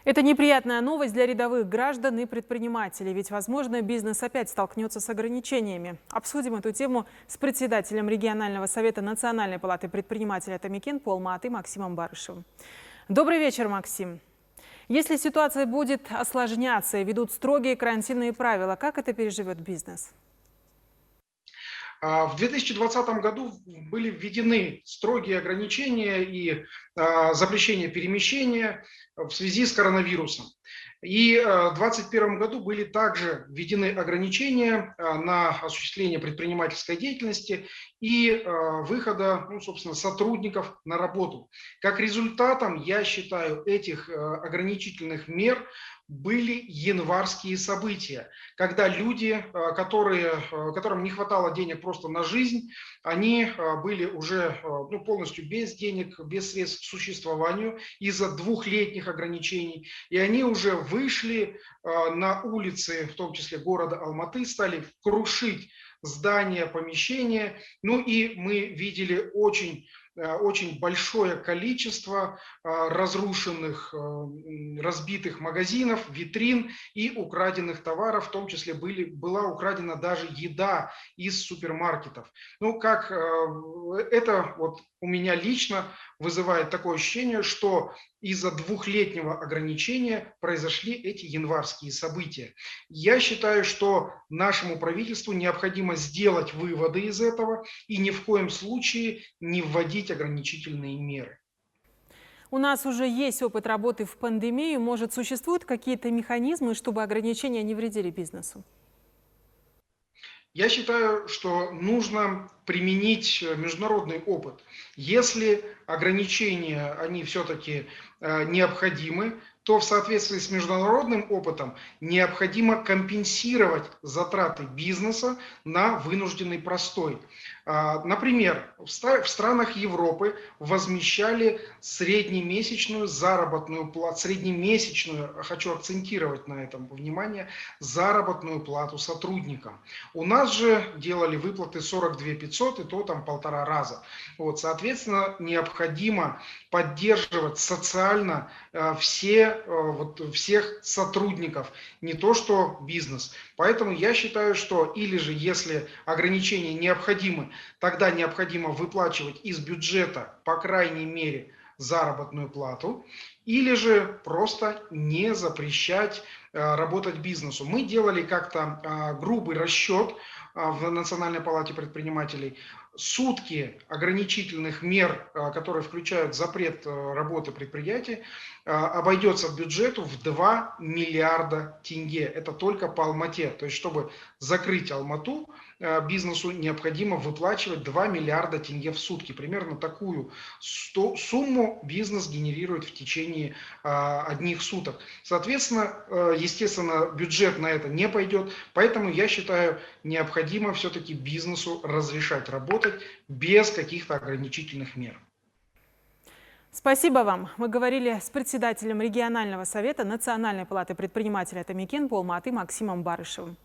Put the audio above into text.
Это неприятная новость для рядовых граждан и предпринимателей, ведь, возможно, бизнес опять столкнется с ограничениями. Обсудим эту тему с председателем регионального совета Национальной палаты предпринимателей Атамекен по Алма-Аты Максимом Барышевым. Добрый вечер, Максим. Если ситуация будет осложняться и ведут строгие карантинные правила, как это переживет бизнес? В 2020 году были введены строгие ограничения и запрещение перемещения в связи с коронавирусом. И в 2021 году были также введены ограничения на осуществление предпринимательской деятельности и выхода, собственно, сотрудников на работу. Как результатом, я считаю, этих ограничительных мер были январские события, когда люди, которым не хватало денег просто на жизнь, они были уже полностью без денег, без средств к существованию из-за двухлетних ограничений, и они уже вышли на улицы, в том числе города Алматы, стали крушить здания, помещения. Ну и мы видели очень большое количество разрушенных, разбитых магазинов, витрин и украденных товаров, в том числе была украдена даже еда из супермаркетов. Это вот у меня лично вызывает такое ощущение, что из-за двухлетнего ограничения произошли эти январские события. Я считаю, что нашему правительству необходимо сделать выводы из этого и ни в коем случае не вводить ограничительные меры. У нас уже есть опыт работы в пандемию. Может, существуют какие-то механизмы, чтобы ограничения не вредили бизнесу? Я считаю, что нужно применить международный опыт. Если ограничения, они все-таки необходимы, то в соответствии с международным опытом необходимо компенсировать затраты бизнеса на вынужденный простой. Например, в странах Европы возмещали среднемесячную заработную плату, среднемесячную, хочу акцентировать на этом внимание, заработную плату сотрудникам. У нас же делали выплаты 42 500, и то там 1,5 раза. Соответственно, необходимо поддерживать социально всех сотрудников, не то что бизнес. Поэтому я считаю, что или же, если ограничения необходимы, тогда необходимо выплачивать из бюджета, по крайней мере, заработную плату, или же просто не запрещать работать бизнесу. Мы делали как-то грубый расчет в Национальной палате предпринимателей. Сутки ограничительных мер, которые включают запрет работы предприятий, обойдется в бюджету в 2 миллиарда тенге. Это только по Алмате. То есть, чтобы закрыть Алмату, бизнесу необходимо выплачивать 2 миллиарда тенге в сутки. Примерно такую сумму бизнес генерирует в течение одних суток. Соответственно, естественно, бюджет на это не пойдет. Поэтому я считаю, необходимо все-таки бизнесу разрешать работать без каких-то ограничительных мер. Спасибо вам. Мы говорили с председателем регионального совета Национальной палаты предпринимателей Атамекен по Алма-Аты Максимом Барышевым.